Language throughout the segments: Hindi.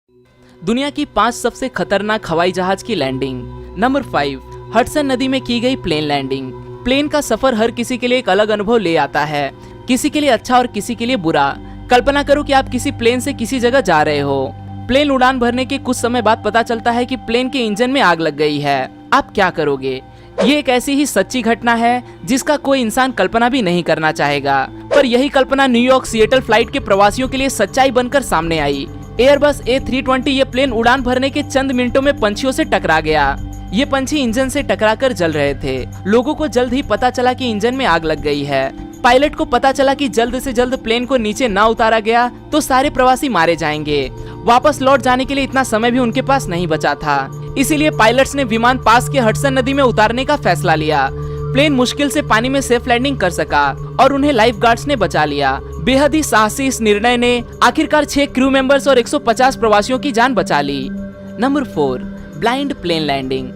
दुनिया की 5 सबसे खतरनाक हवाई जहाज की लैंडिंग। नंबर 5, हडसन नदी में की गई प्लेन लैंडिंग। प्लेन का सफर हर किसी के लिए एक अलग अनुभव ले आता है, किसी के लिए अच्छा और किसी के लिए बुरा। कल्पना करो कि आप किसी प्लेन से किसी जगह जा रहे हो। प्लेन उड़ान भरने के कुछ समय बाद पता चलता है कि प्लेन के इंजन में आग लग गई है। आप क्या करोगे? ये एक ऐसी ही सच्ची घटना है जिसका कोई इंसान कल्पना भी नहीं करना चाहेगा, पर यही कल्पना न्यूयॉर्क सिएटल फ्लाइट के प्रवासियों के लिए सच्चाई बनकर सामने आई। एयरबस A320 ये प्लेन उड़ान भरने के चंद मिनटों में पंछियों से टकरा गया। ये पंछी इंजन से टकराकर जल रहे थे। लोगों को जल्द ही पता चला कि इंजन में आग लग गई है। पायलट को पता चला कि जल्द से जल्द प्लेन को नीचे ना उतारा गया तो सारे प्रवासी मारे जाएंगे। वापस लौट जाने के लिए इतना समय भी उनके पास नहीं बचा था, इसीलिए पायलट्स ने विमान पास के हडसन नदी में उतारने का फैसला लिया। प्लेन मुश्किल से पानी में सेफ लैंडिंग कर सका और उन्हें लाइफ गार्ड्स ने बचा लिया। बेहद ही साहसी इस निर्णय ने आखिरकार 6 क्रू मेंबर्स और 150 प्रवासियों की जान बचा ली। Number 4, blind plane landing.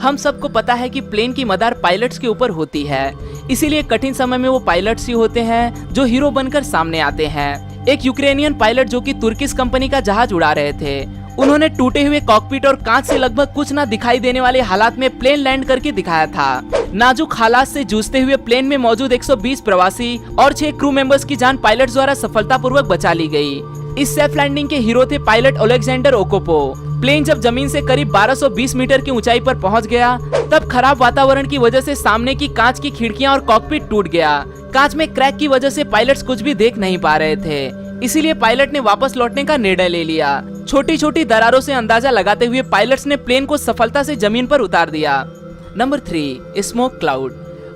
हम सबको पता है कि प्लेन की मदार पायलट्स के ऊपर होती है, इसीलिए कठिन समय में वो पायलट्स ही होते हैं जो हीरो बनकर सामने आते हैं। एक यूक्रेनियन पायलट जो कि तुर्किश कंपनी का जहाज उड़ा रहे थे, उन्होंने टूटे हुए कॉकपिट और कांच से लगभग कुछ ना दिखाई देने वाले हालात में प्लेन लैंड करके दिखाया था। नाजुक हालात से जूझते हुए प्लेन में मौजूद 120 प्रवासी और 6 क्रू मेंबर्स की जान पायलट द्वारा सफलतापूर्वक बचा ली गई। इस सेफ लैंडिंग के हीरो थे पायलट ओलेक्जेंडर ओकोपो। प्लेन जब जमीन से करीब 1220 मीटर की ऊंचाई पर पहुंच गया, तब खराब वातावरण की वजह से सामने की कांच की खिड़कियां और कॉकपिट टूट गया। कांच में क्रैक की वजह से पायलट्स कुछ भी देख नहीं पा रहे थे, इसीलिए पायलट ने वापस लौटने का निर्णय ले लिया। छोटी छोटी दरारों से अंदाजा लगाते हुए पायलट्स ने प्लेन को सफलता से जमीन पर उतार दिया। Number 3, smoke cloud.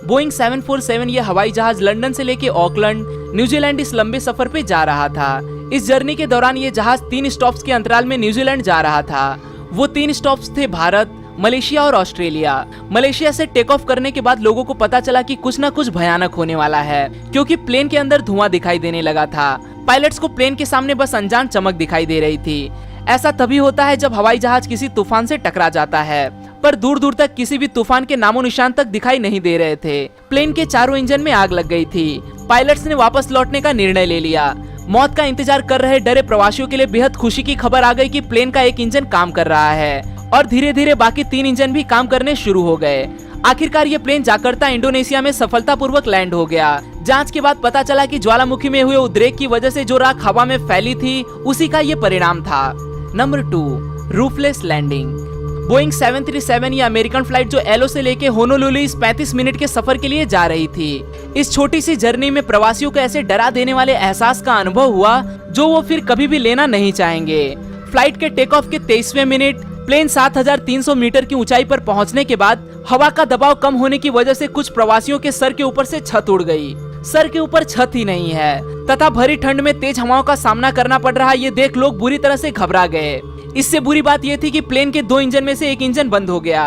बोइंग 747 ये हवाई जहाज लंदन से लेके ऑकलैंड, न्यूजीलैंड इस लंबे सफर पे जा रहा था। इस जर्नी के दौरान ये जहाज 3 स्टॉप्स के अंतराल में न्यूजीलैंड जा रहा था। वो 3 स्टॉप्स थे भारत, मलेशिया और ऑस्ट्रेलिया। मलेशिया से टेक ऑफ करने के बाद लोगों को पता चला कि कुछ न कुछ भयानक होने वाला है, क्योंकि प्लेन के अंदर धुआं दिखाई देने लगा था। पायलट्स को प्लेन के सामने बस अनजान चमक दिखाई दे रही थी। ऐसा तभी होता है जब हवाई जहाज किसी तूफान से टकरा जाता है, पर दूर दूर तक किसी भी तूफान के नामो निशान तक दिखाई नहीं दे रहे थे। प्लेन के चारों इंजन में आग लग गई थी। पायलट्स ने वापस लौटने का निर्णय ले लिया। मौत का इंतजार कर रहे डरे प्रवासियों के लिए बेहद खुशी की खबर आ गई कि प्लेन का एक इंजन काम कर रहा है और धीरे धीरे बाकी 3 इंजन भी काम करने शुरू हो गए। आखिरकार ये प्लेन जाकर्ता इंडोनेशिया में सफलतापूर्वक लैंड हो गया। जांच के बाद पता चला कि ज्वालामुखी में हुए उद्रेक की वजह से जो राख हवा में फैली थी, उसी का ये परिणाम था। Number 2, रूफलेस landing. बोइंग 737 ये अमेरिकन फ्लाइट जो एलो से लेके होनोलुलु इस 35 मिनट के सफर के लिए जा रही थी। इस छोटी सी जर्नी में प्रवासियों को ऐसे डरा देने वाले एहसास का अनुभव हुआ जो वो फिर कभी भी लेना नहीं चाहेंगे। फ्लाइट के टेक ऑफ के 23वें मिनट प्लेन 7300 मीटर की ऊंचाई पर पहुंचने के बाद हवा का दबाव कम होने की वजह से कुछ प्रवासियों के सर के ऊपर से छत उड़ गई। सर के ऊपर छत ही नहीं है तथा भरी ठंड में तेज हवाओं का सामना करना पड़ रहा, ये देख लोग बुरी तरह से घबरा गए। इससे बुरी बात यह थी कि प्लेन के 2 इंजन में से एक इंजन बंद हो गया।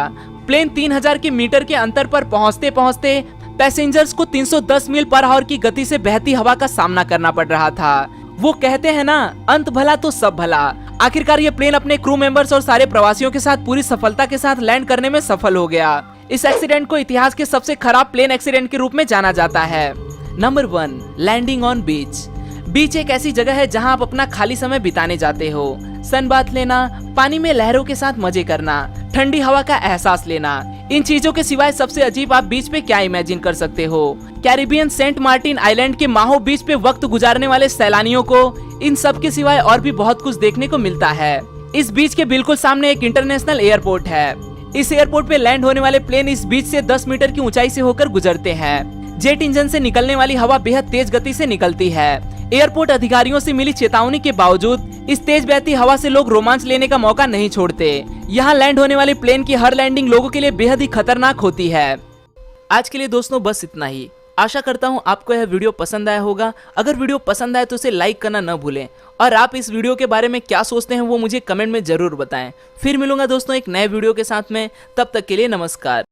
प्लेन 3000 के मीटर के अंतर पर पहुंचते पहुंचते पैसेंजर्स को 310 मील पर आवर की गति से बहती हवा का सामना करना पड़ रहा था। वो कहते हैं ना, अंत भला तो सब भला। आखिरकार ये प्लेन अपने क्रू मेंबर्स और सारे प्रवासियों के साथ पूरी सफलता के साथ लैंड करने में सफल हो गया। इस एक्सीडेंट को इतिहास के सबसे खराब प्लेन एक्सीडेंट के रूप में जाना जाता है। नंबर 1, लैंडिंग ऑन बीच। बीच एक ऐसी जगह है जहां आप अपना खाली समय बिताने जाते हो। सनबाथ लेना, पानी में लहरों के साथ मजे करना, ठंडी हवा का एहसास लेना। इन चीजों के सिवाय सबसे अजीब आप बीच पे क्या इमेजिन कर सकते हो? कैरिबियन सेंट मार्टिन आइलैंड के माहो बीच पे वक्त गुजारने वाले सैलानियों को इन सब के सिवाय और भी बहुत कुछ देखने को मिलता है। इस बीच के बिल्कुल सामने एक इंटरनेशनल एयरपोर्ट है। इस एयरपोर्ट पे लैंड होने वाले प्लेन इस बीच से 10 मीटर की ऊंचाई से होकर गुजरते हैं। जेट इंजन से निकलने वाली हवा बेहद तेज गति से निकलती है। एयरपोर्ट अधिकारियों से मिली चेतावनी के बावजूद इस तेज बहती हवा से लोग रोमांच लेने का मौका नहीं छोड़ते। यहाँ लैंड होने वाली प्लेन की हर लैंडिंग लोगों के लिए बेहद ही खतरनाक होती है। आज के लिए दोस्तों बस इतना ही। आशा करता हूँ आपको यह वीडियो पसंद आया होगा। अगर वीडियो पसंद आए तो इसे लाइक करना न भूलें और आप इस वीडियो के बारे में क्या सोचते हैं वो मुझे कमेंट में जरूर बताएं। फिर मिलूंगा दोस्तों एक नए वीडियो के साथ में, तब तक के लिए नमस्कार।